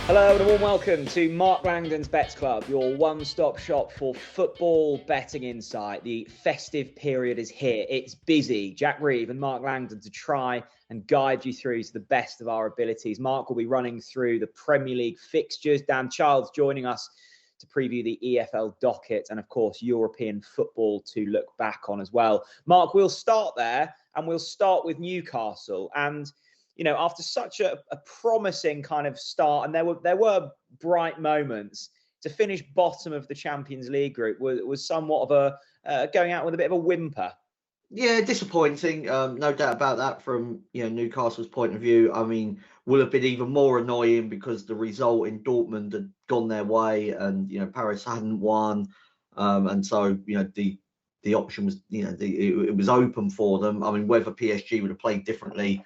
Hello and a warm welcome to Mark Langdon's Bets Club, your one-stop shop for football betting insight. The festive period is here. It's busy. Jack Reeve and Mark Langdon to try and guide you through to the best of our abilities. Mark will be running through the Premier League fixtures. Dan Childs joining us to preview the EFL docket and, of course, European football to look back on as well. Mark, we'll start there and we'll start with Newcastle. And after such a promising kind of start, and there were bright moments, to finish bottom of the Champions League group was somewhat of a going out with a bit of a whimper. Yeah, disappointing. No doubt about that from Newcastle's point of view. I mean, will have been even more annoying because the result in Dortmund had gone their way, and Paris hadn't won, and so the option was it was open for them. I mean, whether PSG would have played differently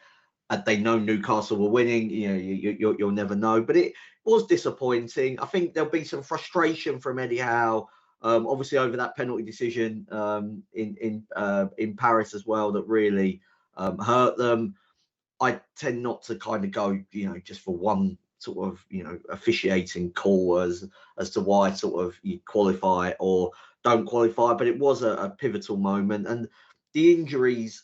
had they known Newcastle were winning, you'll never know. But it was disappointing. I think there'll be some frustration from Eddie Howe. Obviously over that penalty decision in Paris as well that really hurt them. I tend not to kind of go, just for one sort of, officiating call as to why sort of you qualify or don't qualify. But it was a pivotal moment, and the injuries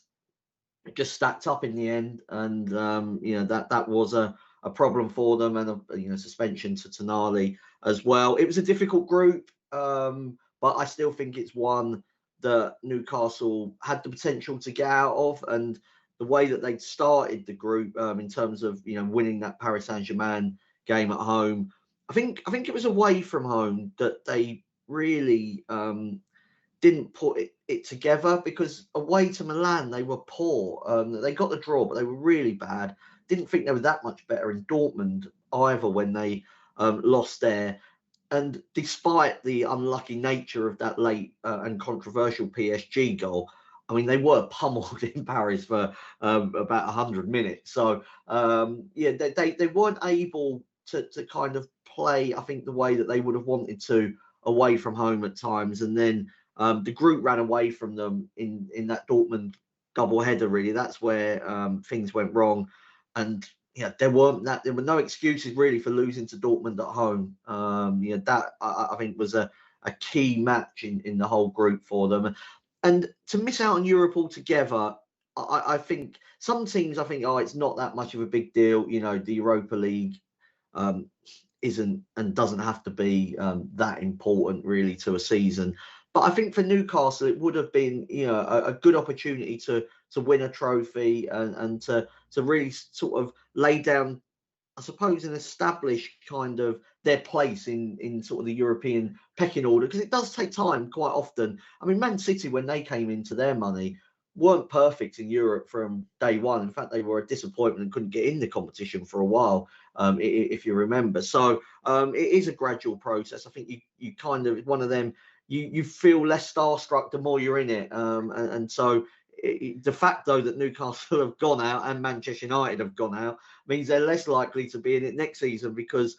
just stacked up in the end, and that was a problem for them, and a suspension to Tonali as well. It was a difficult group, but I still think it's one that Newcastle had the potential to get out of, and the way that they started the group in terms of winning that Paris Saint-Germain game at home, I think it was away from home that they really didn't put it together, because away to Milan they were poor. They got the draw, but they were really bad. Didn't think they were that much better in Dortmund either when they lost there. And despite the unlucky nature of that late and controversial PSG goal, I mean, they were pummeled in Paris for about 100 minutes. So they weren't able to kind of play, I think, the way that they would have wanted to away from home at times. And then the group ran away from them in that Dortmund double header. Really, that's where things went wrong, and there were no excuses really for losing to Dortmund at home. That I think was a key match in the whole group for them, and to miss out on Europe altogether. I think some teams, it's not that much of a big deal. The Europa League isn't and doesn't have to be that important really to a season. But I think for Newcastle, it would have been, a good opportunity to win a trophy and to really sort of lay down, I suppose, and establish kind of their place in sort of the European pecking order, because it does take time quite often. I mean, Man City, when they came into their money, weren't perfect in Europe from day one. In fact, they were a disappointment and couldn't get in the competition for a while, if you remember. So it is a gradual process. I think you kind of, one of them, you feel less starstruck the more you're in it. And so the fact, though, that Newcastle have gone out and Manchester United have gone out means they're less likely to be in it next season, because,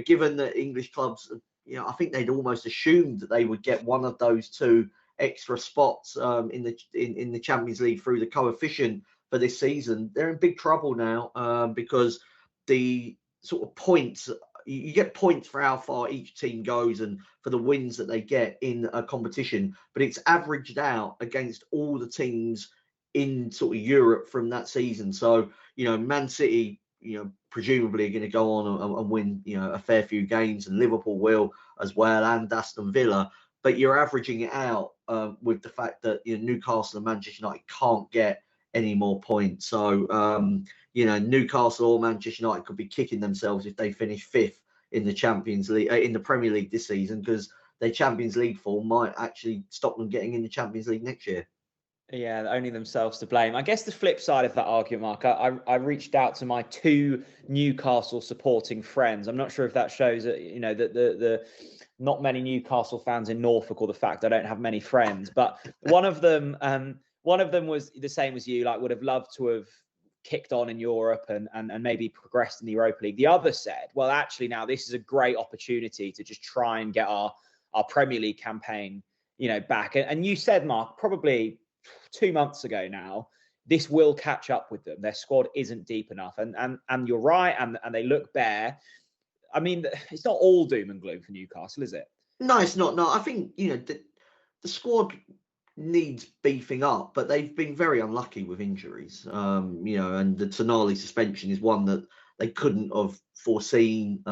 given that English clubs, I think they'd almost assumed that they would get one of those two extra spots in the Champions League through the coefficient for this season. They're in big trouble now, because the sort of points, you get points for how far each team goes and for the wins that they get in a competition, but it's averaged out against all the teams in sort of Europe from that season. So, Man City, presumably are going to go on and win, a fair few games, and Liverpool will as well, and Aston Villa. But you're averaging it out with the fact that Newcastle and Manchester United can't get any more points. So, Newcastle or Manchester United could be kicking themselves if they finish fifth in the Champions League, in the Premier League this season, because their Champions League form might actually stop them getting in the Champions League next year. Yeah, only themselves to blame. I guess the flip side of that argument, Mark, I reached out to my two Newcastle supporting friends. I'm not sure if that shows that, that the not many Newcastle fans in Norfolk, or the fact I don't have many friends. But one of them was the same as you, like would have loved to have kicked on in Europe and maybe progressed in the Europa League. The other said, well, actually now this is a great opportunity to just try and get our Premier League campaign, back. And you said, Mark, probably 2 months ago now, this will catch up with them. Their squad isn't deep enough, and you're right, and they look bare. I mean, it's not all doom and gloom for Newcastle, is it? No, it's not. No, I think, the squad needs beefing up, but they've been very unlucky with injuries. And the Tonali suspension is one that they couldn't have foreseen,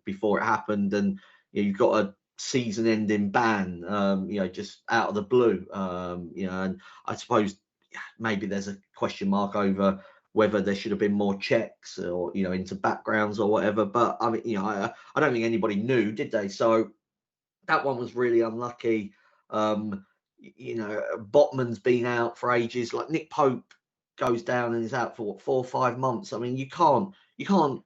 before it happened. And you've got a season-ending ban, just out of the blue. And I suppose maybe there's a question mark over whether there should have been more checks or, into backgrounds or whatever. But I mean, I don't think anybody knew, did they? So that one was really unlucky. Botman's been out for ages. Like Nick Pope goes down and is out for 4 or 5 months. I mean, you can't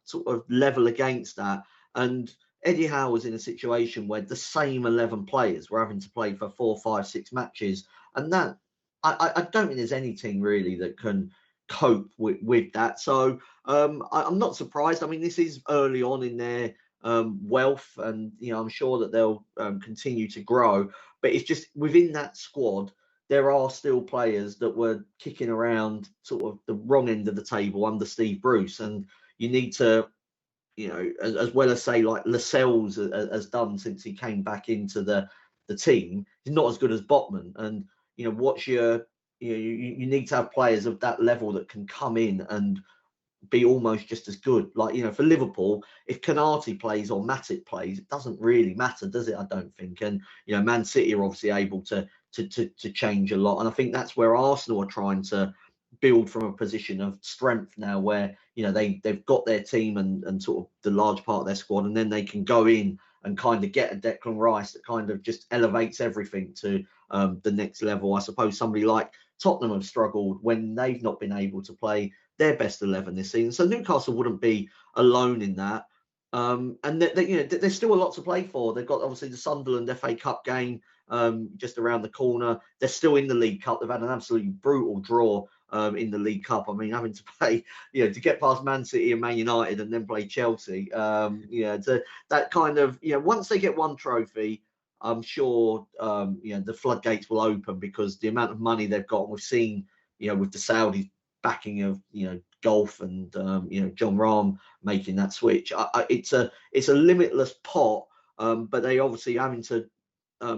sort of level against that. And Eddie Howe was in a situation where the same 11 players were having to play for 4, 5, 6 matches, and that I don't think there's any team really that can cope with that. So I'm not surprised. I mean, this is early on in their wealth, and I'm sure that they'll continue to grow. But it's just within that squad, there are still players that were kicking around sort of the wrong end of the table under Steve Bruce, and you need to, as well as say like Lascelles has done since he came back into the team, he's not as good as Botman. And what's your you need to have players of that level that can come in and be almost just as good. Like, for Liverpool, if Konate plays or Matic plays, it doesn't really matter, does it? I don't think. And, Man City are obviously able to change a lot. And I think that's where Arsenal are trying to build from a position of strength now, where, they've got their team and sort of the large part of their squad, and then they can go in and kind of get a Declan Rice that kind of just elevates everything to the next level. I suppose somebody like Tottenham have struggled when they've not been able to play their best 11 this season. So Newcastle wouldn't be alone in that. And there's still a lot to play for. They've got obviously the Sunderland FA Cup game just around the corner. They're still in the League Cup. They've had an absolutely brutal draw in the League Cup. I mean, having to play, to get past Man City and Man United and then play Chelsea. To that kind of, once they get one trophy, I'm sure, the floodgates will open, because the amount of money they've got, and we've seen, with the Saudis backing of, golf and, John Rahm making that switch. It's a limitless pot, but they obviously having to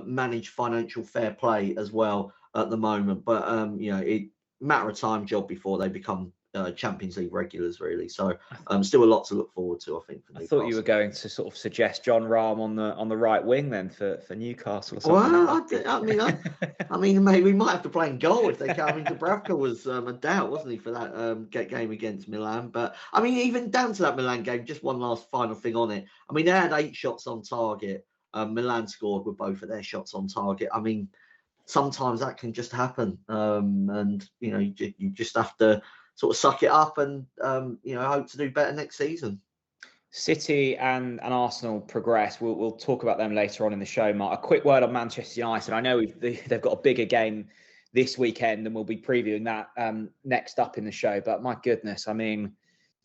manage financial fair play as well at the moment. But, it matter of time job before they become Champions League regulars, really. So still a lot to look forward to, I think. For I thought you were going to sort of suggest John Rahm on the right wing then for Newcastle or something. Well, I mean, maybe we might have to play in goal if they come. I mean, Dubravka was a doubt, wasn't he, for that game against Milan? But I mean, even down to that Milan game, just one last final thing on it. I mean, they had 8 shots on target. Milan scored with both of their shots on target. I mean, sometimes that can just happen, and you just have to sort of suck it up and hope to do better next season. City and Arsenal progress. We'll talk about them later on in the show, Mark. A quick word on Manchester United. I know they've got a bigger game this weekend, and we'll be previewing that next up in the show. But my goodness, I mean,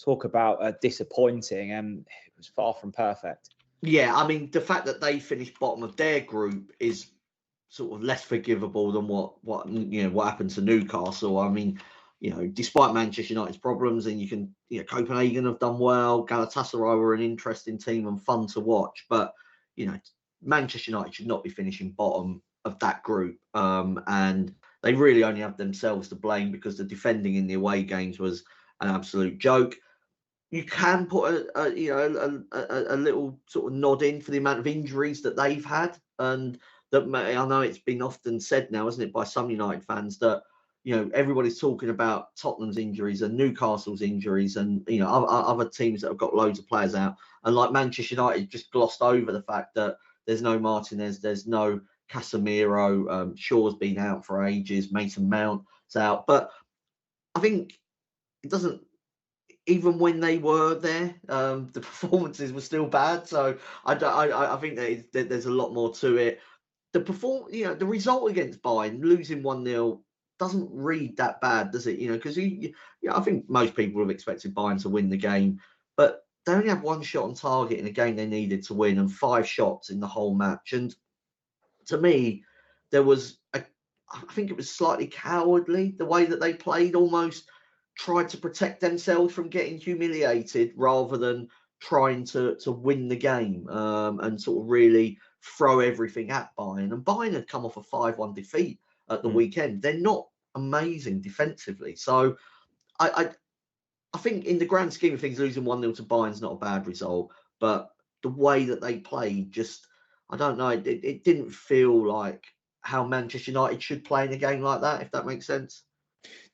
talk about disappointing, and it was far from perfect. Yeah, I mean, the fact that they finished bottom of their group is sort of less forgivable than what happened to Newcastle. I mean, despite Manchester United's problems, and Copenhagen have done well. Galatasaray were an interesting team and fun to watch, but Manchester United should not be finishing bottom of that group, and they really only have themselves to blame, because the defending in the away games was an absolute joke. You can put a little sort of nod in for the amount of injuries that they've had, and that I know it's been often said now, isn't it, by some United fans, that everybody's talking about Tottenham's injuries and Newcastle's injuries, and other teams that have got loads of players out, and like Manchester United just glossed over the fact that there's no Martinez, there's no Casemiro, Shaw's been out for ages, Mason Mount's out, but I think it doesn't. Even when they were there, the performances were still bad. So I think that there's a lot more to it. The result against Bayern, losing 1-0, doesn't read that bad, does it? Because I think most people have expected Bayern to win the game, but they only had 1 shot on target in a game they needed to win, and 5 shots in the whole match. And to me, there was I think it was slightly cowardly the way that they played, almost tried to protect themselves from getting humiliated rather than trying to win the game and sort of really throw everything at Bayern. And Bayern had come off a 5-1 defeat at the weekend. They're not amazing defensively. So I think in the grand scheme of things, losing 1-0 to Bayern's not a bad result. But the way that they played, just, I don't know, it didn't feel like how Manchester United should play in a game like that, if that makes sense.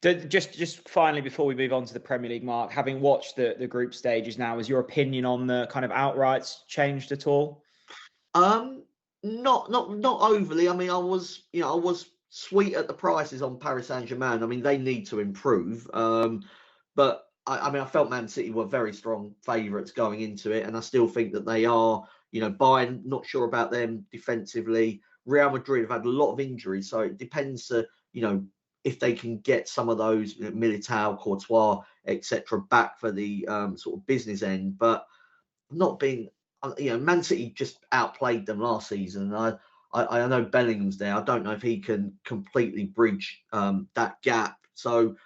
Just finally, before we move on to the Premier League, Mark, having watched the group stages now, has your opinion on the kind of outrights changed at all? Not overly. I mean, I was sweet at the prices on Paris Saint-Germain. I mean, they need to improve. But I mean, I felt Man City were very strong favourites going into it, and I still think that they are. Bayern, not sure about them defensively. Real Madrid have had a lot of injuries, so it depends if they can get some of those Militao, Courtois, etc. back for the sort of business end. But not being, Man City just outplayed them last season. I know Bellingham's there. I don't know if he can completely bridge that gap. So,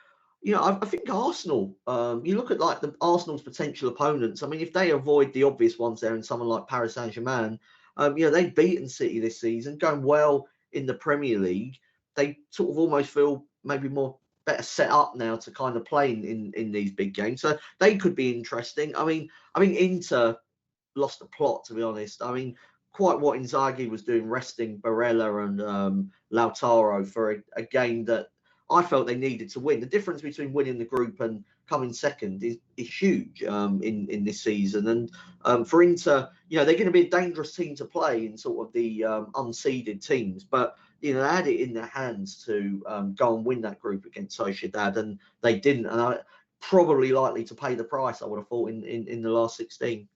I think Arsenal, you look at like the Arsenal's potential opponents. I mean, if they avoid the obvious ones there and someone like Paris Saint-Germain, they've beaten City this season, going well in the Premier League. They sort of almost feel maybe better set up now to kind of play in these big games. So they could be interesting. I mean, Inter lost the plot, to be honest. I mean, quite what Inzaghi was doing, resting Barella and Lautaro for a game that I felt they needed to win. The difference between winning the group and coming second is huge in this season. And for Inter, they're going to be a dangerous team to play in sort of the unseeded teams. But they had it in their hands to go and win that group against Sociedad, and they didn't. And I probably likely to pay the price, I would have thought, in the last 16.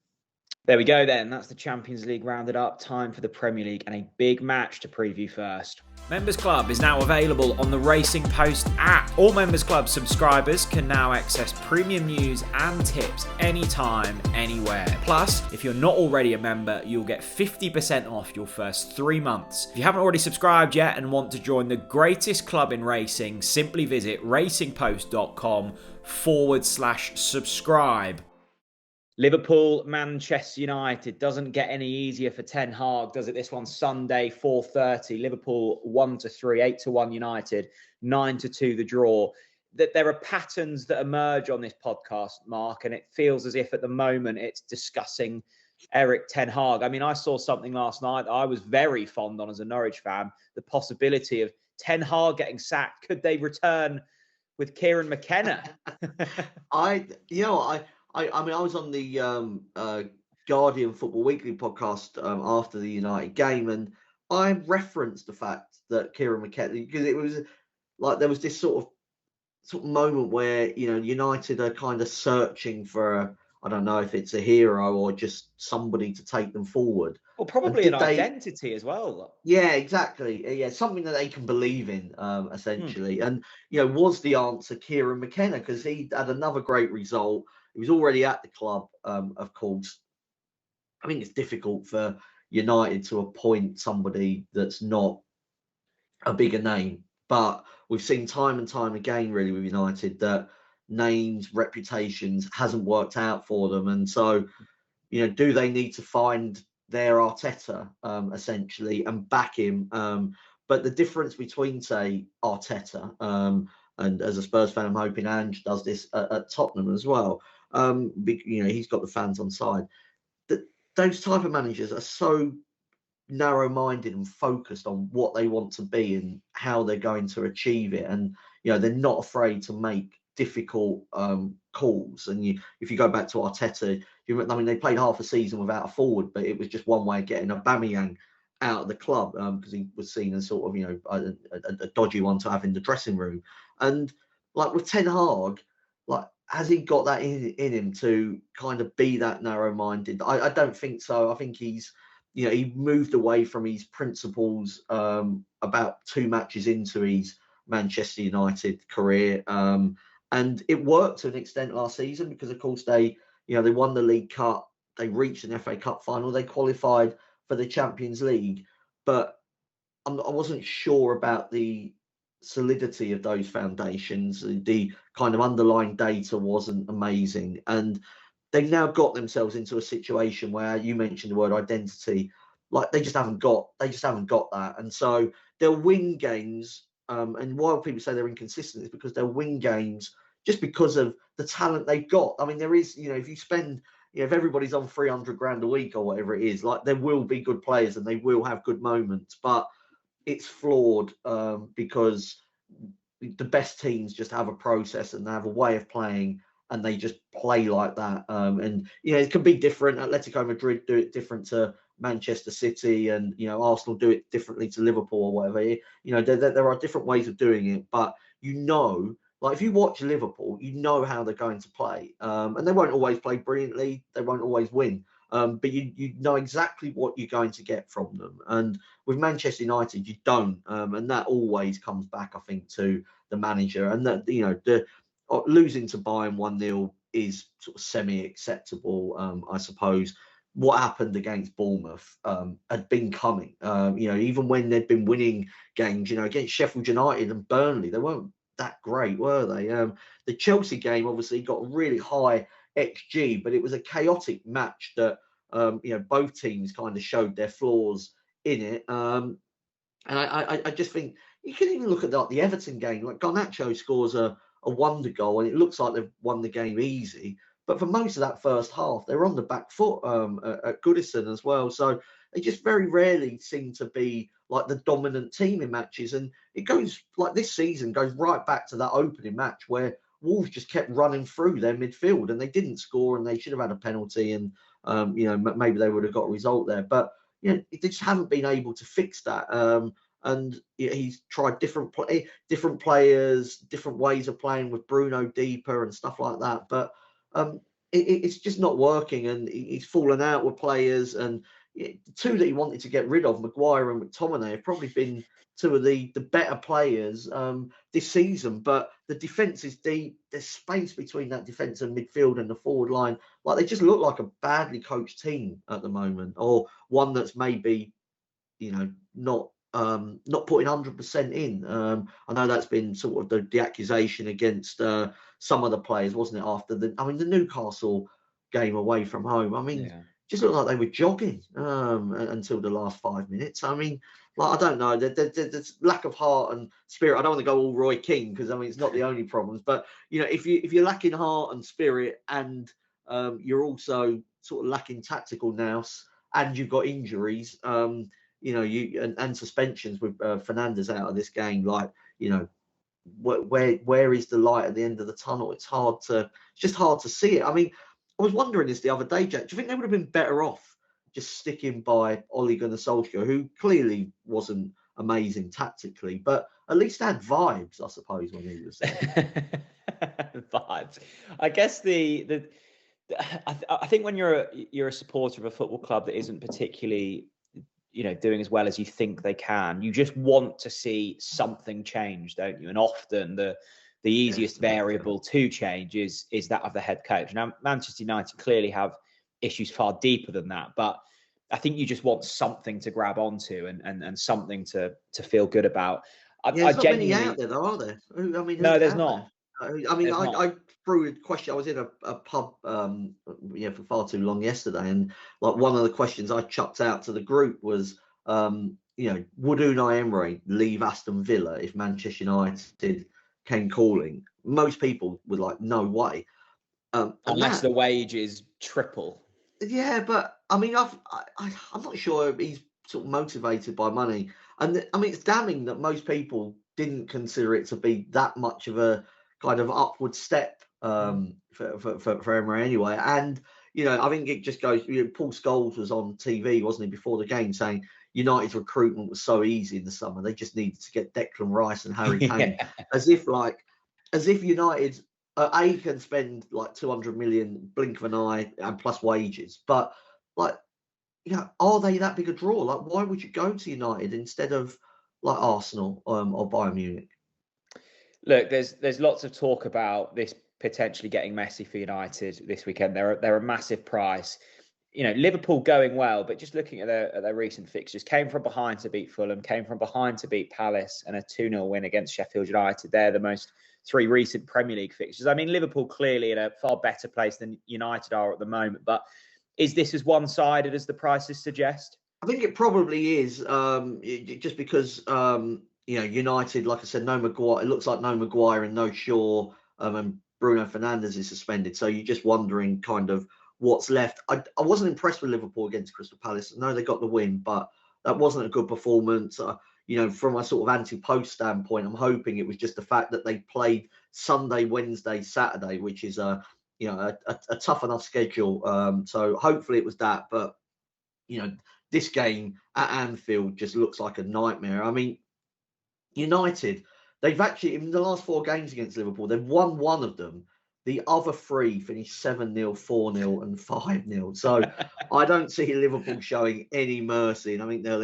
There we go then. That's the Champions League rounded up. Time for the Premier League and a big match to preview first. Members Club is now available on the Racing Post app. All Members Club subscribers can now access premium news and tips anytime, anywhere. Plus, if you're not already a member, you'll get 50% off your first 3 months. If you haven't already subscribed yet and want to join the greatest club in racing, simply visit racingpost.com/subscribe. Liverpool, Manchester United doesn't get any easier for Ten Hag, does it? This one Sunday, 4:30. Liverpool 1-3, 8-1 United, 9-2 the draw. That there are patterns that emerge on this podcast, Mark, and it feels as if at the moment it's discussing Erik Ten Hag. I mean, I saw something last night that I was very fond on as a Norwich fan. The possibility of Ten Hag getting sacked. Could they return with Kieran McKenna? I was on the Guardian Football Weekly podcast after the United game, and I referenced the fact that Kieran McKenna, because it was like there was this sort of moment where United are kind of searching for I don't know if it's a hero or just somebody to take them forward. Well, probably an identity as well. Yeah, exactly. Yeah, something that they can believe in, essentially. And was the answer Kieran McKenna, because he had another great result. He was already at the club, of course. I think it's difficult for United to appoint somebody that's not a bigger name. But we've seen time and time again, really, with United, that names, reputations hasn't worked out for them. And so, do they need to find their Arteta, essentially, and back him? But the difference between, say, Arteta, and as a Spurs fan, I'm hoping Ange does this at Tottenham as well. He's got the fans on side. Those type of managers are so narrow-minded and focused on what they want to be and how they're going to achieve it, and they're not afraid to make difficult calls. And if you go back to Arteta, they played half a season without a forward, but it was just one way of getting Aubameyang out of the club because he was seen as sort of a dodgy one to have in the dressing room. And like with Ten Hag, like, has he got that in him to kind of be that narrow-minded? I don't think so. I think he's, he moved away from his principles about 2 matches into his Manchester United career. And it worked to an extent last season because, of course, they won the League Cup. They reached an FA Cup final. They qualified for the Champions League. But I wasn't sure about the solidity of those foundations. The kind of underlying data wasn't amazing. And they've now got themselves into a situation where you mentioned the word identity, like they just haven't got that, and so they'll win games. And why people say they're inconsistent is because they'll win games just because of the talent they've got. I mean, there is, if you spend, if everybody's on 300 grand a week or whatever it is, like there will be good players and they will have good moments, but it's flawed because the best teams just have a process and they have a way of playing and they just play like that. And it can be different. Atletico Madrid do it different to Manchester City, and Arsenal do it differently to Liverpool or whatever. There are different ways of doing it, but like if you watch Liverpool, how they're going to play, and they won't always play brilliantly. They won't always win, but you know exactly what you're going to get from them. And with Manchester United, you don't, and that always comes back, I think, to the manager. And that the losing to Bayern 1-0 is sort of semi-acceptable, I suppose. What happened against Bournemouth had been coming. Even when they'd been winning games, against Sheffield United and Burnley, they weren't that great, were they? The Chelsea game obviously got a really high XG, but it was a chaotic match that both teams kind of showed their flaws in it. And I just think you can even look at the Everton game. Like Garnacho scores a wonder goal, and it looks like they've won the game easy. But for most of that first half, they were on the back foot at Goodison as well. So they just very rarely seem to be like the dominant team in matches. And it goes like this season goes right back to that opening match where Wolves just kept running through their midfield and they didn't score, and they should have had a penalty, and maybe they would have got a result there. But they just haven't been able to fix that. And he's tried different players, different ways of playing with Bruno deeper and stuff like that. But it's just not working, and he's fallen out with players. And the two that he wanted to get rid of, Maguire and McTominay, have probably been two of the better players this season. But the defence is deep. There's space between that defence and midfield and the forward line. Like they just look like a badly coached team at the moment, or one that's maybe not putting 100% in. I know that's been sort of the accusation against some of the players, wasn't it? After the Newcastle game away from home. Just looked like they were jogging until the last 5 minutes. I don't know. There's lack of heart and spirit. I don't want to go all Roy Keane because it's not the only problems. But if you're lacking heart and spirit, and you're also sort of lacking tactical nous, and you've got injuries, and suspensions with Fernandes out of this game, where is the light at the end of the tunnel? It's just hard to see it. I was wondering this the other day, Jack. Do you think they would have been better off just sticking by Ole Gunnar Solskjaer, who clearly wasn't amazing tactically, but at least had vibes, I suppose, when he was there? Vibes. I guess I think when you're a supporter of a football club that isn't particularly doing as well as you think they can, you just want to see something change, don't you? And often the easiest variable to change is that of the head coach. Now, Manchester United clearly have issues far deeper than that, but I think you just want something to grab onto and something to feel good about. There's not many out there, though, are there? No, there's not. I threw a question. I was in a pub, for far too long yesterday, and one of the questions I chucked out to the group was, would Unai Emery leave Aston Villa if Manchester United came calling? Most people were like, no way. Unless the wage is triple. Yeah, but I'm not sure he's sort of motivated by money, and it's damning that most people didn't consider it to be that much of a kind of upward step for Emery anyway. And I think it just goes. Paul Scholes was on TV, wasn't he, before the game, saying United's recruitment was so easy in the summer, they just needed to get Declan Rice and Harry Kane, as if United can spend like 200 million, blink of an eye, and plus wages, but are they that big a draw? Like, why would you go to United instead of like Arsenal or Bayern Munich? Look, there's lots of talk about this potentially getting messy for United this weekend. They're a massive price. Liverpool going well, but just looking at their recent fixtures, came from behind to beat Fulham, came from behind to beat Palace, and a 2-0 win against Sheffield United. They're the most 3 recent Premier League fixtures. I mean, Liverpool clearly in a far better place than United are at the moment, but is this as one-sided as the prices suggest? I think it probably is, just because United, like I said, no Maguire. It looks like no Maguire and no Shaw, and Bruno Fernandes is suspended. So you're just wondering kind of what's left. I wasn't impressed with Liverpool against Crystal Palace. I know they got the win, but that wasn't a good performance. From a sort of anti-post standpoint, I'm hoping it was just the fact that they played Sunday, Wednesday, Saturday, which is a tough enough schedule. So hopefully it was that, but this game at Anfield just looks like a nightmare. I mean, United, they've actually, in the last 4 games against Liverpool, they've won 1 of them. The other 3 finished 7-0, 4-0, and 5-0. So I don't see Liverpool showing any mercy. And I think they'll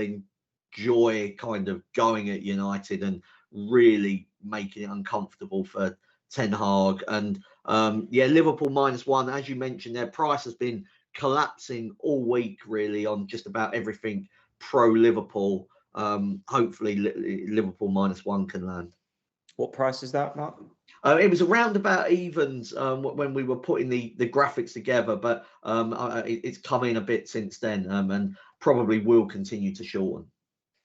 enjoy kind of going at United and really making it uncomfortable for Ten Hag. And Liverpool -1, as you mentioned, their price has been collapsing all week, really, on just about everything pro Liverpool. Hopefully Liverpool -1 can land. What price is that, Mark? It was around about evens when we were putting the graphics together, but it's come in a bit since then, and probably will continue to shorten.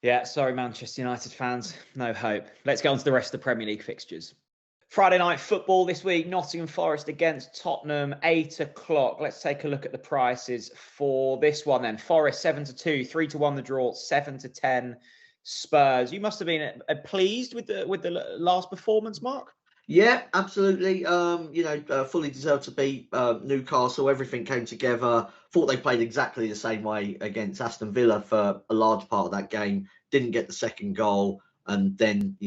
Yeah, sorry, Manchester United fans, no hope. Let's go on to the rest of the Premier League fixtures. Friday night football this week, Nottingham Forest against Tottenham, 8 o'clock. Let's take a look at the prices for this one then. Forest 7-2, 3-1 the draw, 7-10 Spurs. You must have been pleased with the last performance, Mark? Yeah, absolutely. Fully deserved to beat Newcastle. Everything came together. Thought they played exactly the same way against Aston Villa for a large part of that game. Didn't get the second goal, and then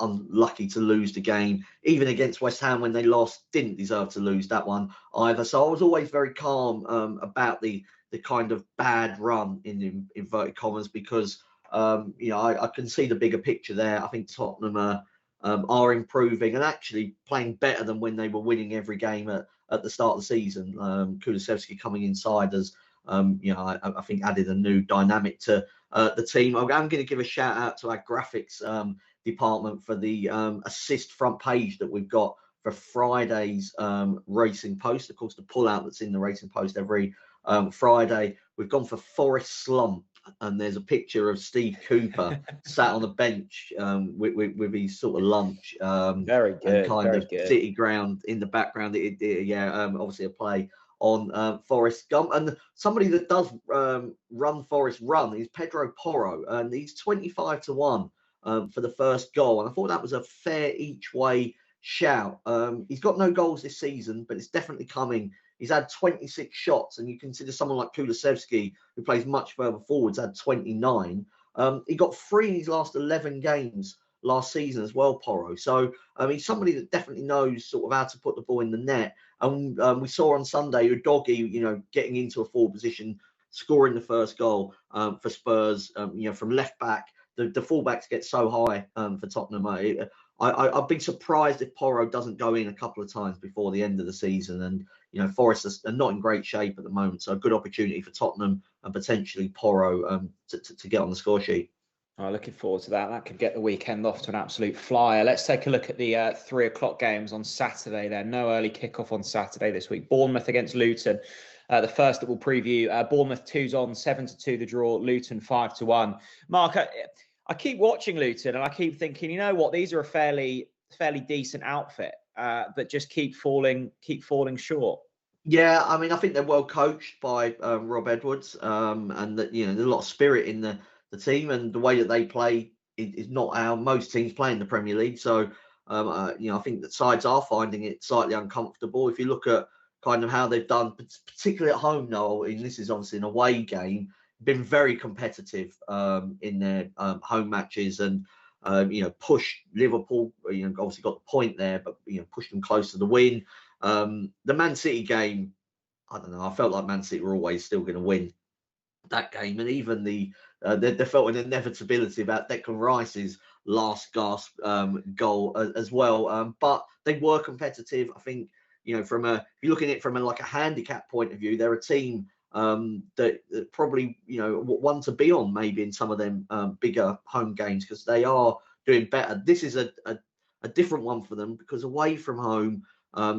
unlucky to lose the game. Even against West Ham when they lost, didn't deserve to lose that one either. So I was always very calm about the kind of bad run in inverted commas, because I can see the bigger picture there. I think Tottenham are improving and actually playing better than when they were winning every game at the start of the season. Kulusevski coming inside as I think added a new dynamic to the team. I'm going to give a shout out to our graphics department for the assist front page that we've got for Friday's Racing Post. Of course, the pullout that's in the Racing Post every Friday. We've gone for Forest Slump, and there's a picture of Steve Cooper sat on a bench with his sort of lunch. Very good. And kind very of good. City ground in the background. Obviously a play on Forest Gump. And somebody that does run Forest Run is Pedro Porro, and he's 25-1 for the first goal. And I thought that was a fair each way shout. He's got no goals this season, but it's definitely coming. He's had 26 shots, and you consider someone like Kulusevski, who plays much further forwards, had 29. He got 3 in his last 11 games last season as well, Porro. So he's somebody that definitely knows sort of how to put the ball in the net. And we saw on Sunday Udogie, getting into a forward position, scoring the first goal for Spurs. From left back, the fullbacks get so high for Tottenham. I'd be surprised if Porro doesn't go in a couple of times before the end of the season. And Forest are not in great shape at the moment, so a good opportunity for Tottenham and potentially Porro to get on the score sheet. Looking forward to that. That could get the weekend off to an absolute flyer. Let's take a look at the 3 o'clock games on Saturday there. No early kickoff on Saturday this week. Bournemouth against Luton. The first that we'll preview. Bournemouth 2's on, 7-2 the draw. Luton 5-1. Mark, I keep watching Luton and I keep thinking, you know what? These are a fairly decent outfit, but just keep falling short. Yeah, I mean, I think they're well coached by Rob Edwards, and that there's a lot of spirit in the team, and the way that they play is not how most teams play in the Premier League. So, I think that sides are finding it slightly uncomfortable. If you look at kind of how they've done, particularly at home, Noel, and this is obviously an away game, been very competitive in their home matches, and pushed Liverpool. Obviously got the point there, but pushed them close to the win. The Man City game, I don't know. I felt like Man City were always still going to win that game, and even there felt an inevitability about Declan Rice's last gasp goal as well. But they were competitive. I think if you're looking at it from like a handicap point of view, they're a team that probably, one to be on maybe in some of them bigger home games, because they are doing better. This is a different one for them, because away from home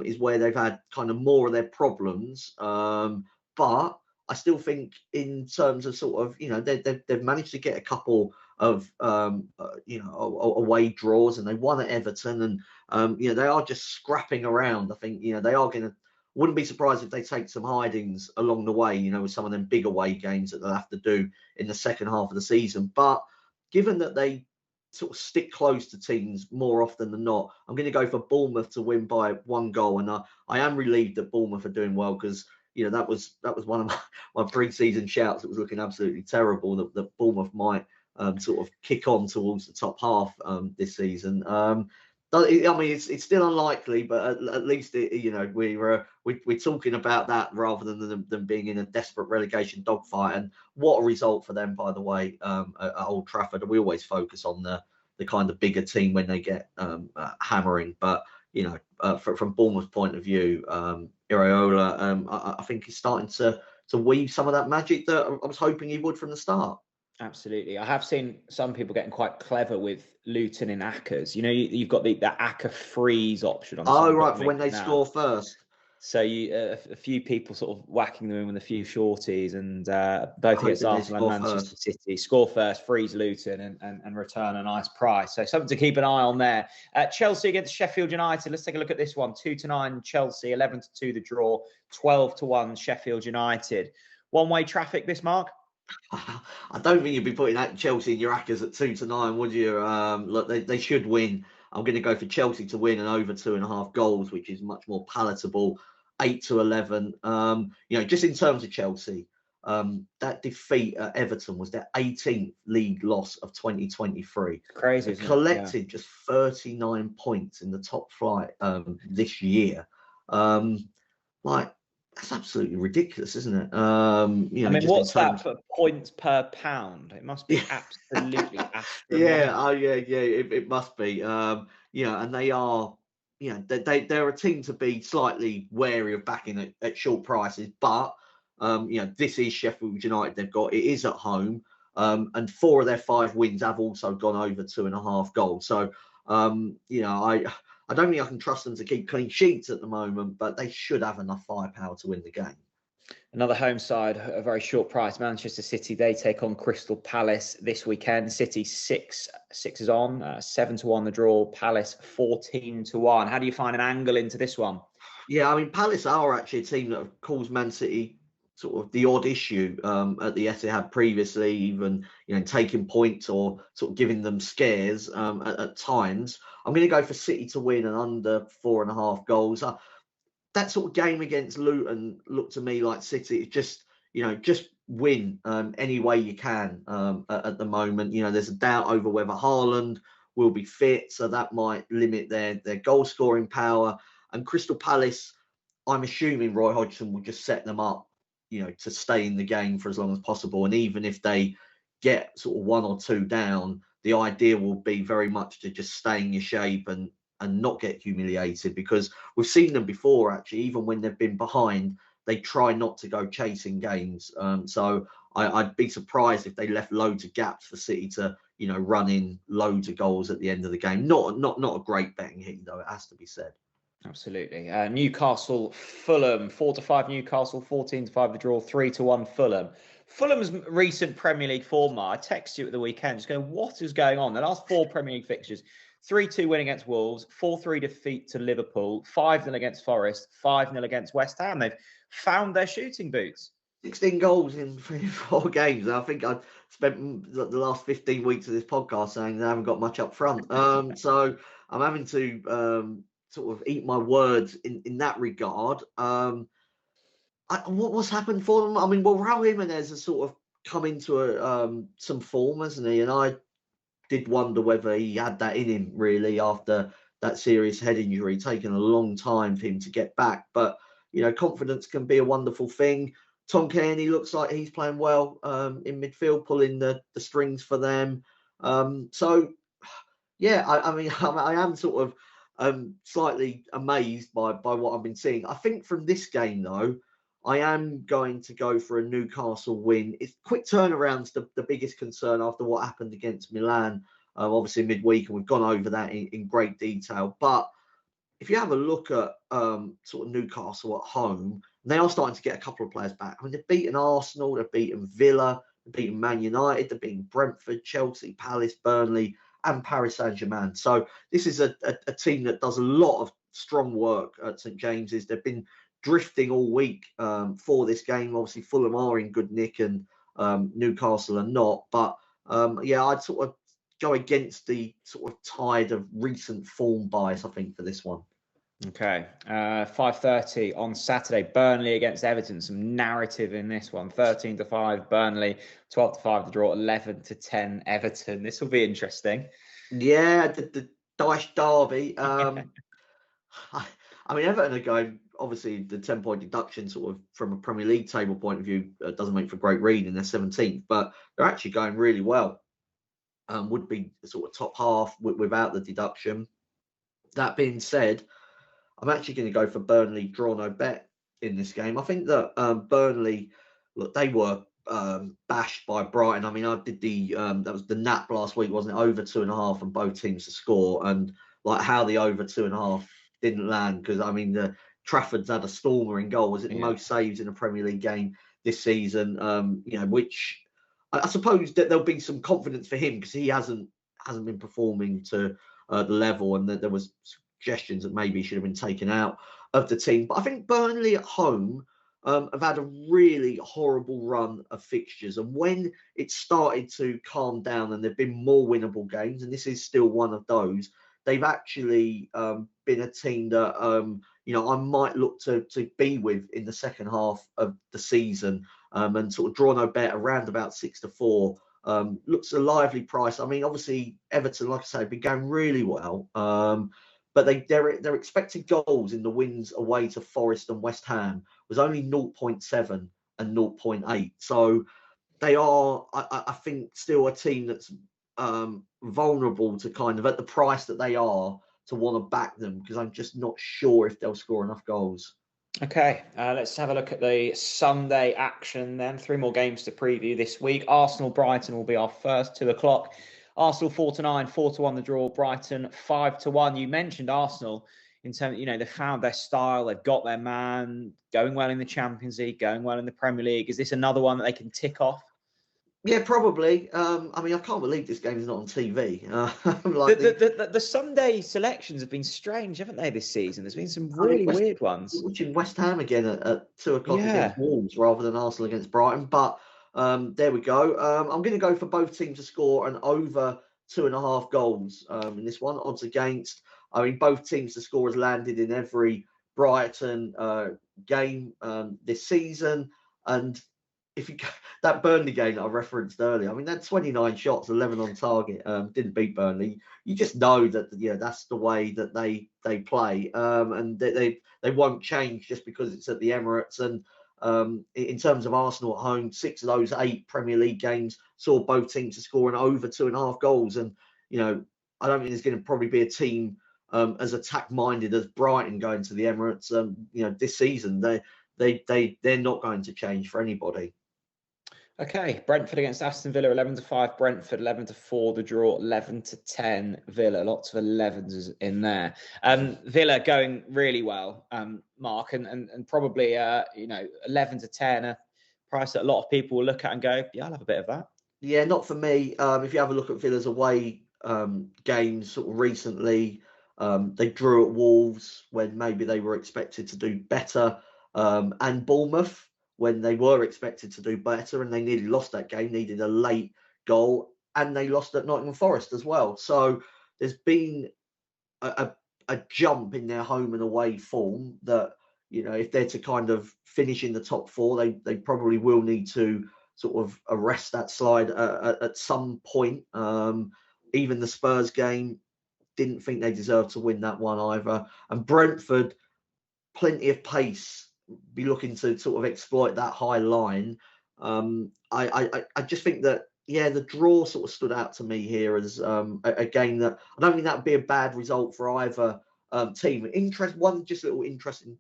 is where they've had kind of more of their problems. But I still think in terms of sort of, they've managed to get a couple of, away draws, and they won at Everton, and, they are just scrapping around. I think, they are going to, wouldn't be surprised if they take some hidings along the way, with some of them big away games that they'll have to do in the second half of the season. But given that they sort of stick close to teams more often than not, I'm going to go for Bournemouth to win by 1 goal. And I am relieved that Bournemouth are doing well, because that was one of my pre-season shouts. It was looking absolutely terrible that Bournemouth might sort of kick on towards the top half this season. I mean, it's still unlikely, but at least we're talking about that rather than them being in a desperate relegation dogfight. And what a result for them, by the way, at Old Trafford. We always focus on the kind of bigger team when they get hammering, but from Bournemouth's point of view, Iraola, I think he's starting to weave some of that magic that I was hoping he would from the start. Absolutely. I have seen some people getting quite clever with Luton in ACCAs. You've got the ACCA freeze option on. Oh, right, for when they score first. So a few people sort of whacking them in with a few shorties, and both against Arsenal and Manchester City. Score first, freeze Luton, and return a nice price. So something to keep an eye on there. Chelsea against Sheffield United. Let's take a look at this one. 2-9 Chelsea, 11-2 the draw, 12-1 Sheffield United. One-way traffic this, Mark? I don't think you'd be putting that Chelsea in your ACCAs at 2-9, would you? Look, they should win. I'm going to go for Chelsea to win and over 2.5 goals, which is much more palatable. 8-11. Just in terms of Chelsea, that defeat at Everton was their 18th league loss of 2023. Crazy. They collected just 39 points in the top flight this year. That's absolutely ridiculous, isn't it? What's that for points per pound? It must be absolutely astronomical. It must be. And they are, they're a team to be slightly wary of backing at short prices. But, this is Sheffield United. It is at home. And 4 of their 5 wins have also gone over 2.5 goals. So, I don't think I can trust them to keep clean sheets at the moment, but they should have enough firepower to win the game. Another home side, a very short price, Manchester City. They take on Crystal Palace this weekend. City 6 is on, 7-1 the draw. Palace 14-1. How do you find an angle into this one? Yeah, I mean, Palace are actually a team that have caused Man City sort of the odd issue at the Etihad previously, even taking points or sort of giving them scares at times. I'm going to go for City to win and under 4.5 goals. That sort of game against Luton looked to me like City. Just win any way you can at the moment. There's a doubt over whether Haaland will be fit, so that might limit their goal scoring power. And Crystal Palace, I'm assuming Roy Hodgson will just set them up, to stay in the game for as long as possible. And even if they get sort of 1 or 2 down, the idea will be very much to just stay in your shape and not get humiliated, because we've seen them before, actually, even when they've been behind, they try not to go chasing games. So I'd be surprised if they left loads of gaps for City to, run in loads of goals at the end of the game. Not a great betting hit, though, it has to be said. Absolutely. Newcastle, Fulham, 4-5 Newcastle, 14-5 the draw, 3-1 Fulham. Fulham's recent Premier League form, I texted you at the weekend, just going, what is going on? The last 4 Premier League fixtures, 3-2 win against Wolves, 4-3 defeat to Liverpool, 5-0 against Forest, 5-0 against West Ham. They've found their shooting boots. 16 goals in 4 games. I think I spent the last 15 weeks of this podcast saying they haven't got much up front. So I'm having to sort of eat my words in that regard. What's happened for them? I mean, well, Raul Jimenez has sort of come into some form, hasn't he? And I did wonder whether he had that in him, really, after that serious head injury, taking a long time for him to get back. But, confidence can be a wonderful thing. Tom Kearney looks like he's playing well in midfield, pulling the strings for them. So, yeah, I am sort of slightly amazed by what I've been seeing. I think from this game, though, I am going to go for a Newcastle win. It's quick turnaround's the biggest concern after what happened against Milan, obviously midweek, and we've gone over that in great detail. But if you have a look at sort of Newcastle at home, they are starting to get a couple of players back. I mean, they've beaten Arsenal, they've beaten Villa, they've beaten Man United, they've beaten Brentford, Chelsea, Palace, Burnley, and Paris Saint-Germain. So this is a team that does a lot of strong work at St James's. They've been drifting all week for this game. Obviously, Fulham are in good nick and Newcastle are not. But yeah, I'd sort of go against the sort of tide of recent form bias, I think, for this one. Okay, 5:30 on Saturday. Burnley against Everton. Some narrative in this one. 13-5 Burnley, 12-5 the draw, 11-10 Everton. This will be interesting. Yeah, the Dyche derby. I mean, Everton are going, obviously, the 10-point deduction sort of from a Premier League table point of view doesn't make for great reading. They're 17th, but they're actually going really well. Would be sort of top half without the deduction. That being said, I'm actually going to go for Burnley draw no bet in this game. I think that Burnley, look, they were bashed by Brighton. I mean, I did that was the nap last week, wasn't it? Over 2.5 and both teams to score, and like how the over 2.5 didn't land, because I mean the Trafford's had a stormer in goal. Was it the most saves in a Premier League game this season? You know, which I suppose that there'll be some confidence for him because he hasn't been performing to the level, and that there was suggestions that maybe he should have been taken out of the team. But I think Burnley at home have had a really horrible run of fixtures, and when it started to calm down and there've been more winnable games, and this is still one of those, they've actually been a team that you know, I might look to be with in the second half of the season, and sort of draw no bet around about 6-4. Looks a lively price. I mean, obviously Everton, like I say, have been going really well, but their expected goals in the wins away to Forest and West Ham was only 0.7 and 0.8. So they are, I think, still a team that's vulnerable to kind of, at the price that they are, to want to back them, because I'm just not sure if they'll score enough goals. Okay, let's have a look at the Sunday action then. 3 more games to preview this week. Arsenal Brighton will be our first, 2 o'clock. Arsenal 4-9, 4-1 the draw. Brighton 5-1. You mentioned Arsenal in terms, you know, they found their style, they've got their man, going well in the Champions League, going well in the Premier League. Is this another one that they can tick off? Yeah, probably. I mean, I can't believe this game is not on TV. Like the Sunday selections have been strange, haven't they, this season? There's been some really weird ones. Watching West Ham again at 2 o'clock against Wolves rather than Arsenal against Brighton. But there we go. I'm going to go for both teams to score an over 2.5 goals in this one. Odds against. I mean, both teams to score has landed in every Brighton game this season. And if you that Burnley game that I referenced earlier, I mean, they had 29 shots, 11 on target, didn't beat Burnley. You just know that, yeah, that's the way that they play, and they won't change just because it's at the Emirates. And in terms of Arsenal at home, 6 of those 8 Premier League games saw both teams to score an over 2.5 goals. And you know, I don't think there's going to probably be a team as attack-minded as Brighton going to the Emirates. You know, this season they're not going to change for anybody. Okay, Brentford against Aston Villa, 11-5. Brentford, 11-4. The draw, 11-10. Villa, lots of 11s in there. Villa going really well, Mark, and probably you know, 11-10, a price that a lot of people will look at and go, yeah, I'll have a bit of that. Yeah, not for me. If you have a look at Villa's away games sort of recently, they drew at Wolves when maybe they were expected to do better, and Bournemouth when they were expected to do better, and they nearly lost that game, needed a late goal, and they lost at Nottingham Forest as well. So there's been a jump in their home and away form that, you know, if they're to kind of finish in the top 4, they probably will need to sort of arrest that slide at some point. Even the Spurs game, didn't think they deserved to win that one either. And Brentford, plenty of pace, be looking to sort of exploit that high line. I just think that, yeah, the draw sort of stood out to me here as a game that I don't think that would be a bad result for either team. One just little interesting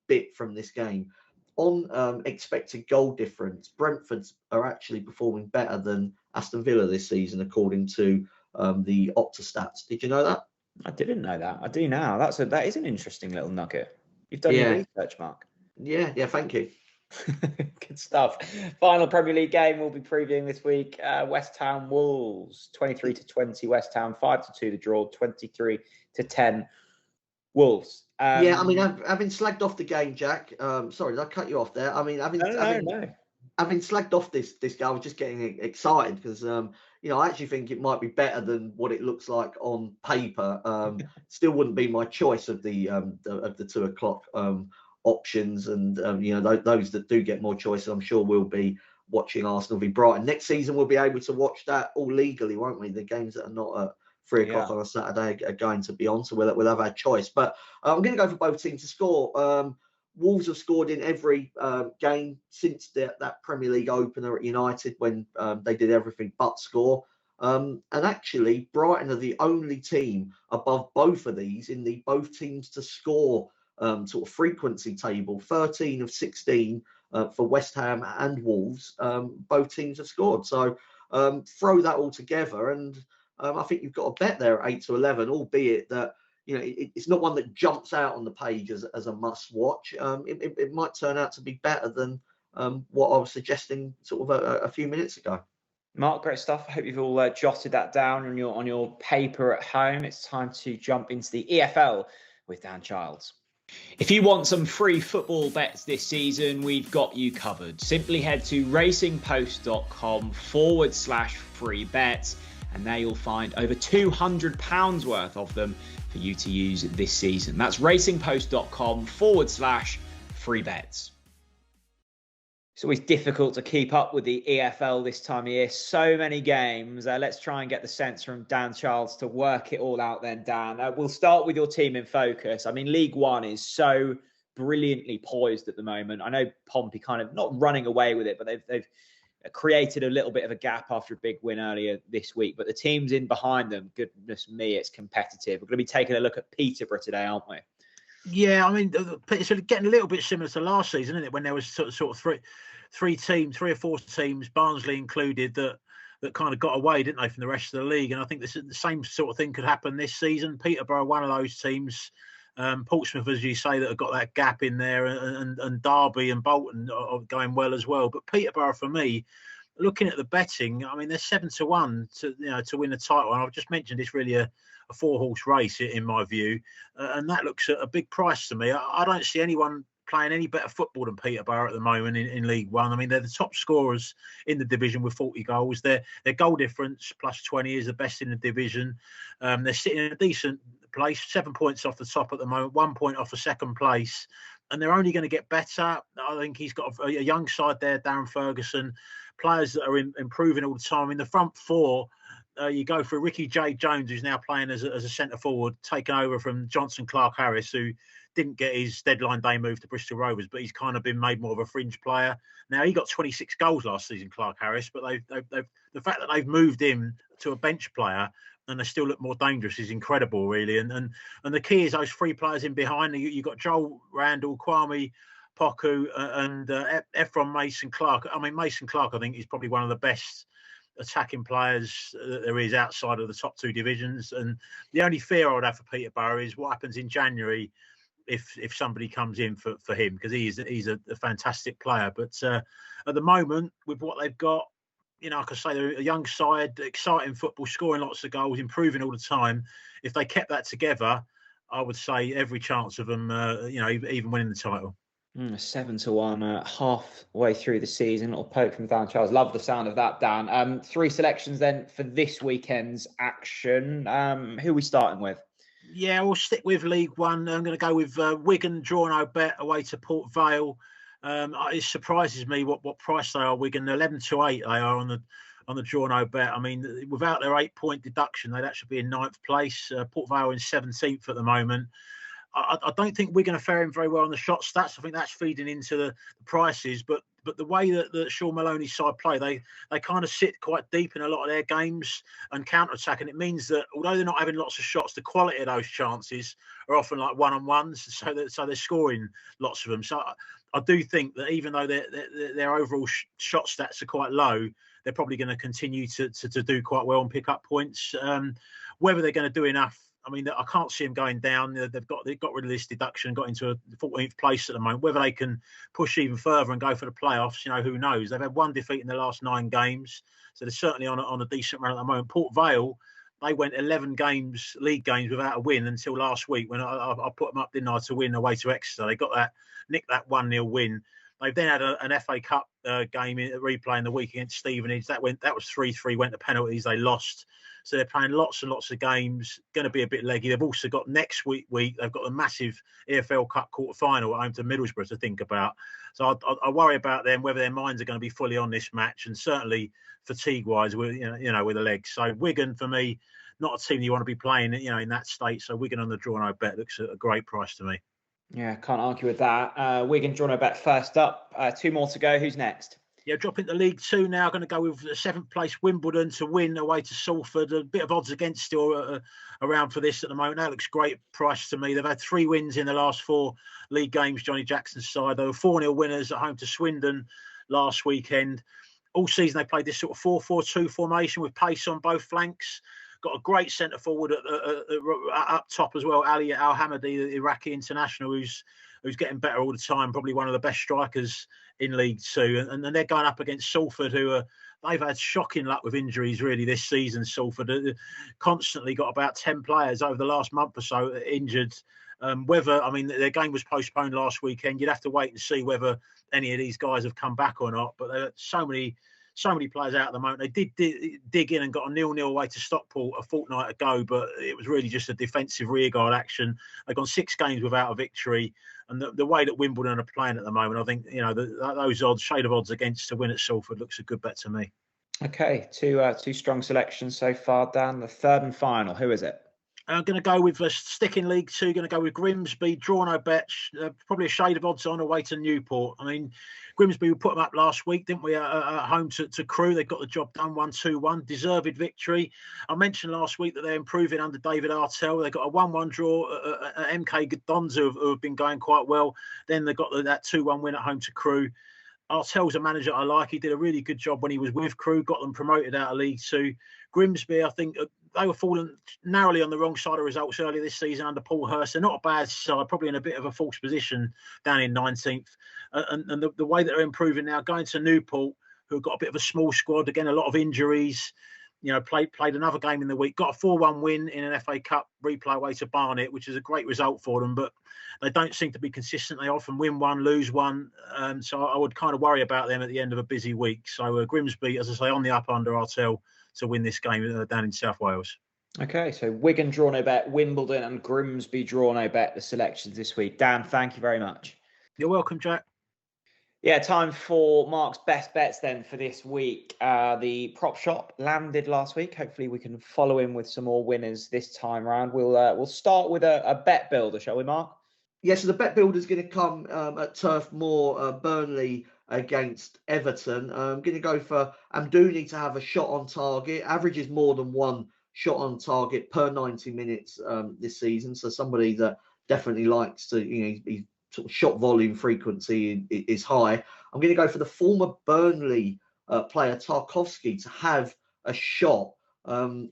bit from this game. on expected goal difference, Brentford are actually performing better than Aston Villa this season, according to the Opta stats. Did you know that? I didn't know that. I do now. That is an interesting little nugget. You've done your Yeah. research, Mark. Yeah, thank you. Good stuff. Final Premier League game we'll be previewing this week. West Ham Wolves, 23-20 West Ham, 5-2 the draw, 23-10 Wolves. Yeah, I mean, having slagged off the game, Jack. Sorry, did I cut you off there? I mean, having slagged off this game, I was just getting excited because I actually think it might be better than what it looks like on paper. Still wouldn't be my choice of the 2 o'clock options, and those that do get more choices, I'm sure will be watching Arsenal v Brighton. Next season, we'll be able to watch that all legally, won't we? The games that are not at 3 o'clock on a Saturday are going to be on, so we'll have our choice. But I'm going to go for both teams to score. Wolves have scored in every game since that Premier League opener at United, when they did everything but score. And actually, Brighton are the only team above both of these in the both teams to score sort of frequency table. 13 of 16 for West Ham and Wolves. Both teams have scored. So throw that all together, and I think you've got a bet there at 8-11, albeit that it's not one that jumps out on the page as a must watch. It might turn out to be better than what I was suggesting sort of a few minutes ago. Mark, great stuff. I hope you've all jotted that down on your paper at home. It's time to jump into the EFL with Dan Childs. If you want some free football bets this season, we've got you covered. Simply head to racingpost.com/free bets, and there you'll find over £200 worth of them for you to use this season. That's racingpost.com/free bets. It's always difficult to keep up with the EFL this time of year. So many games. Let's try and get the sense from Dan Childs to work it all out then, Dan. We'll start with your team in focus. I mean, League One is so brilliantly poised at the moment. I know Pompey kind of not running away with it, but they've created a little bit of a gap after a big win earlier this week. But the teams in behind them, goodness me, it's competitive. We're going to be taking a look at Peterborough today, aren't we? Yeah, I mean, it's getting a little bit similar to last season, isn't it? When there was sort of three or four teams, Barnsley included, that kind of got away, didn't they, from the rest of the league? And I think the same sort of thing could happen this season. Peterborough, one of those teams. Portsmouth, as you say, that have got that gap in there, and Derby and Bolton are going well as well. But Peterborough, for me, looking at the betting, I mean, they're 7-1 to win the title, and I've just mentioned it's really a 4-horse race in my view, and that looks at a big price to me. I don't see anyone playing any better football than Peterborough at the moment in League One. I mean, they're the top scorers in the division with 40 goals. Their goal difference +20 is the best in the division. They're sitting in a decent place, 7 points off the top at the moment, 1 point off the second place, and they're only going to get better. I think he's got a young side there, Darren Ferguson, players that are improving all the time. In the front four, you go for Ricky J. Jones, who's now playing as a centre forward, taken over from Johnson Clark-Harris, who didn't get his deadline day move to Bristol Rovers, but he's kind of been made more of a fringe player. Now, he got 26 goals last season, Clark-Harris, but the fact that they've moved him to a bench player and they still look more dangerous is incredible, really. And the key is those three players in behind. You've got Joel Randall, Kwame Poku, and Ephron Mason Clark. I mean, Mason Clark, I think, is probably one of the best attacking players that there is outside of the top two divisions. And the only fear I would have for Peterborough is what happens in January if somebody comes in for him, because he's a fantastic player. But at the moment, with what they've got, like I say, they're a young side, exciting football, scoring lots of goals, improving all the time. If they kept that together, I would say every chance of them, even winning the title. 7-1, halfway through the season. Little poke from Dan Charles. Love the sound of that, Dan. 3 selections then for this weekend's action. Who are we starting with? Yeah, we'll stick with League One. I'm going to go with Wigan, draw no bet away to Port Vale. It surprises me what price they are. Wigan 11-8 they are on the draw no bet. I mean, without their 8-point deduction, they'd actually be in 9th place. Port Vale in 17th at the moment. I don't think Wigan are faring very well on the shot stats. I think that's feeding into the prices. But the way that Sean Maloney's side play, they kind of sit quite deep in a lot of their games and counter-attack. And it means that although they're not having lots of shots, the quality of those chances are often like one-on-ones. So they're scoring lots of them. So I do think that even though their overall shot stats are quite low, they're probably going to continue to do quite well and pick up points. Whether they're going to do enough, I mean, I can't see them going down. They've got rid of this deduction, got into a 14th place at the moment. Whether they can push even further and go for the playoffs, who knows? They've had one defeat in the last 9 games, so they're certainly on a decent run at the moment. Port Vale, they went 11 league games without a win until last week when I put them up, didn't I, to win away to Exeter. They nicked that 1-0 win. They've then had an FA Cup game replay in the week against Stevenage. That was 3-3, went to penalties. They lost. So they're playing lots and lots of games. Going to be a bit leggy. They've also got next week. They've got a massive EFL Cup quarter-final at home to Middlesbrough to think about. So I worry about them, whether their minds are going to be fully on this match, and certainly fatigue-wise, with with the legs. So Wigan, for me, not a team you want to be playing, in that state. So Wigan on the draw no bet looks a great price to me. Yeah, can't argue with that. Wigan draw no bet first up. 2 more to go. Who's next? Yeah, dropping to League Two now. Going to go with the 7th place Wimbledon to win away to Salford. A bit of odds against still around for this at the moment. That looks great price to me. They've had 3 wins in the last 4 league games, Johnny Jackson's side. They were 4-0 winners at home to Swindon last weekend. All season they played this sort of 4-4-2 formation with pace on both flanks. Got a great centre forward up top as well, Ali Al-Hamadi, the Iraqi international, who's getting better all the time, probably one of the best strikers in League Two. And then they're going up against Salford, they've had shocking luck with injuries really this season. Salford constantly got about 10 players over the last month or so injured. Their game was postponed last weekend. You'd have to wait and see whether any of these guys have come back or not. But there are so many players out at the moment. They did dig in and got a 0-0 away to Stockport a fortnight ago, but it was really just a defensive rearguard action. They've gone 6 games without a victory. And the way that Wimbledon are playing at the moment, I think, those odds, shade of odds against to win at Salford looks a good bet to me. Okay, two strong selections so far, Dan. The third and final, who is it? I'm going to go with stick in League Two. Going to go with Grimsby. Draw no bet. Probably a shade of odds on away to Newport. I mean, Grimsby, we put them up last week, didn't we? At home to Crewe. They got the job done, 1-2-1. Deserved victory. I mentioned last week that they're improving under David Artell. They got a 1-1 draw at MK Gdonza, who have been going quite well. Then they got that 2-1 win at home to Crewe. Artell's a manager I like. He did a really good job when he was with Crewe, got them promoted out of League Two. Grimsby, I think they were falling narrowly on the wrong side of results earlier this season under Paul Hurst. They're not a bad side, probably in a bit of a false position down in 19th. And the way that they're improving now, going to Newport, who've got a bit of a small squad, again, a lot of injuries, played another game in the week, got a 4-1 win in an FA Cup replay away to Barnet, which is a great result for them, but they don't seem to be consistent. They often win one, lose one. So I would kind of worry about them at the end of a busy week. So Grimsby, as I say, on the up under Artell to win this game down in South Wales. Okay, so Wigan draw no bet, Wimbledon and Grimsby draw no bet, the selections this week. Dan, thank you very much. You're welcome, Jack. Yeah, time for Mark's best bets then for this week. The prop shop landed last week. Hopefully we can follow him with some more winners this time around. We'll start with a bet builder, shall we, Mark? Yes, so the bet builder is going to come at Turf Moor, Burnley against Everton. I'm going to go for Amdouni to have a shot on target. Averages more than 1 shot on target per 90 minutes this season. So somebody that definitely likes to, he's sort of shot volume frequency is high. I'm going to go for the former Burnley player Tarkowski to have a shot.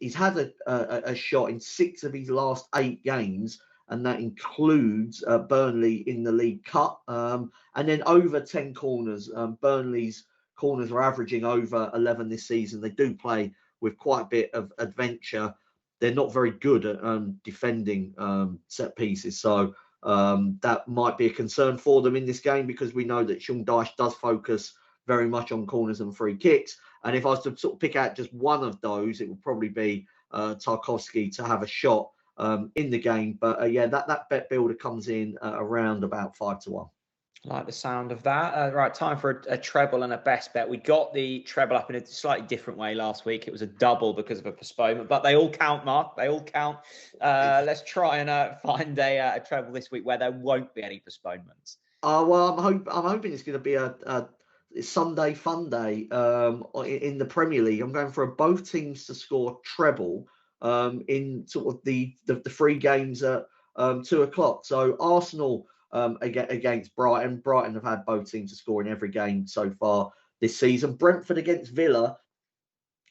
He's had a shot in 6 of his last 8 games, and that includes Burnley in the League Cup. And then over 10 corners. Burnley's corners are averaging over 11 this season. They do play with quite a bit of adventure. They're not very good at defending set pieces. So that might be a concern for them in this game, because we know that Sean Dyche does focus very much on corners and free kicks. And if I was to sort of pick out just one of those, it would probably be Tarkowski to have a shot in the game. But that bet builder comes in around about 5-1. I like the sound of that. Right, time for a treble and a best bet. We got the treble up in a slightly different way last week. It was a double because of a postponement, but they all count, Mark. They all count. Let's try and find a treble this week where there won't be any postponements. Well, I'm hoping it's going to be a Sunday fun day in the Premier League. I'm going for both teams to score treble in sort of the 3 games at 2 o'clock. So Arsenal against Brighton. Brighton have had both teams to score in every game so far this season. Brentford against Villa.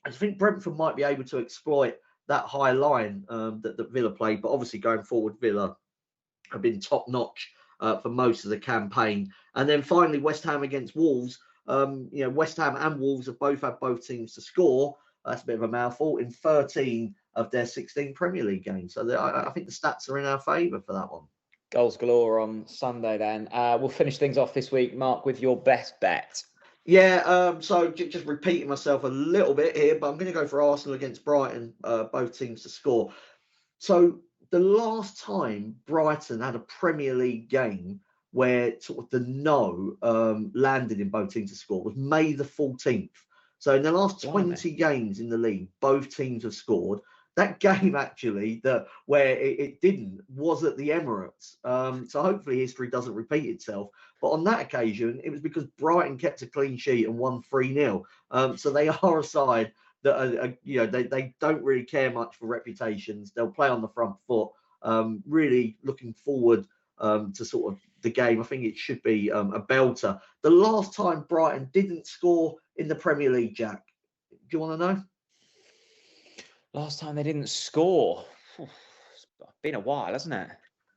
I think Brentford might be able to exploit that high line that Villa played, but obviously going forward, Villa have been top notch for most of the campaign. And then finally, West Ham against Wolves. West Ham and Wolves have both had both teams to score. That's a bit of a mouthful in 13 of their 16 Premier League games. So I think the stats are in our favour for that one. Goals galore on Sunday then. We'll finish things off this week, Mark, with your best bet. Yeah, so just repeating myself a little bit here, but I'm going to go for Arsenal against Brighton, both teams to score. So the last time Brighton had a Premier League game where sort of the no landed in both teams to score was May the 14th. So in the last 20 games in the league, both teams have scored. That game actually, where it didn't, was at the Emirates. So hopefully history doesn't repeat itself. But on that occasion, it was because Brighton kept a clean sheet and won 3-0. So they are a side that they don't really care much for reputations. They'll play on the front foot. Really looking forward to sort of the game. I think it should be a belter. The last time Brighton didn't score in the Premier League, Jack, do you want to know? Last time they didn't score. It's been a while, hasn't it?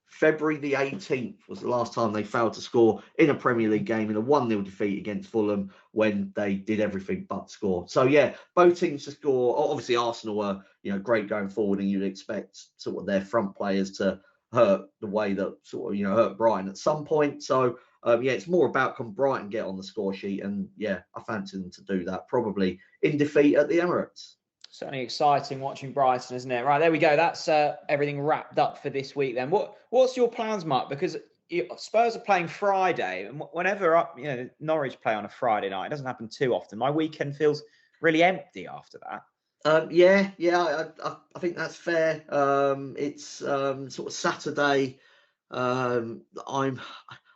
February the 18th was the last time they failed to score in a Premier League game in a 1-0 defeat against Fulham when they did everything but score. So, yeah, both teams to score. Obviously, Arsenal were, great going forward, and you'd expect sort of their front players to hurt the way that sort of, hurt Brighton at some point. So, it's more about can Brighton get on the score sheet. And, yeah, I fancy them to do that, probably in defeat at the Emirates. Certainly exciting watching Brighton, isn't it? Right, there we go. That's everything wrapped up for this week then. What's your plans, Mark? Because Spurs are playing Friday, and whenever Norwich play on a Friday night, it doesn't happen too often. My weekend feels really empty after that. I think that's fair. It's sort of Saturday.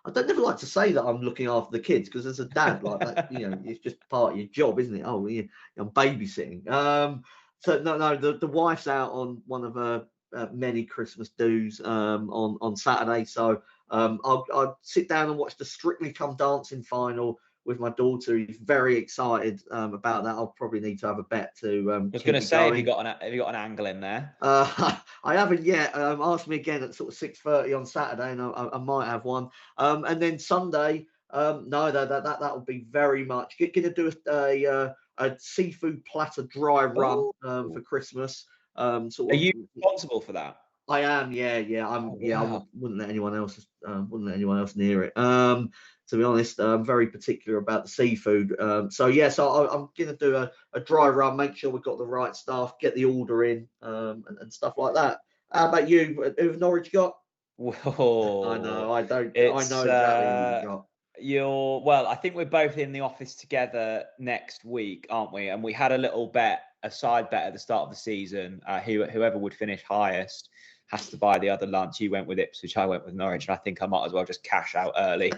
I don't never like to say that I'm looking after the kids because as a dad, like that, it's just part of your job, isn't it? Oh, I'm babysitting. So no, the wife's out on one of her many Christmas do's on Saturday. So I'll sit down and watch the Strictly Come Dancing final with my daughter. He's very excited about that. I'll probably need to have a bet to. I was going to say, have you got an angle in there? I haven't yet. Ask me again at sort of 6:30 on Saturday, and I might have one. And then Sunday, no, that will be very much. Going to do a seafood platter dry run for Christmas. Are you responsible for that? I am. Yeah. I wouldn't let anyone else. Near it. To be honest, I'm very particular about the seafood. So I'm going to do a dry run, make sure we've got the right stuff, get the order in, and stuff like that. How about you? Who've Norwich got? Whoa. I know. I don't. I know exactly who you got. Well, I think we're both in the office together next week, aren't we? And we had a side bet at the start of the season. Whoever would finish highest has to buy the other lunch. You went with Ipswich, I went with Norwich, and I think I might as well just cash out early.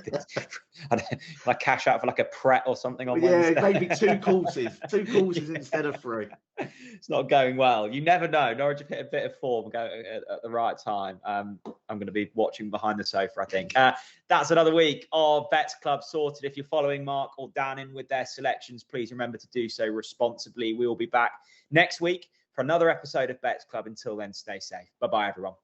I cash out for like a Pret or something on Wednesday. Yeah, maybe two courses instead of 3. It's not going well. You never know. Norwich have hit a bit of form at the right time. I'm going to be watching behind the sofa, I think. That's another week of Bets Club sorted. If you're following Mark or Dan in with their selections, please remember to do so responsibly. We will be back next week for another episode of Bets Club. Until then, stay safe. Bye-bye, everyone.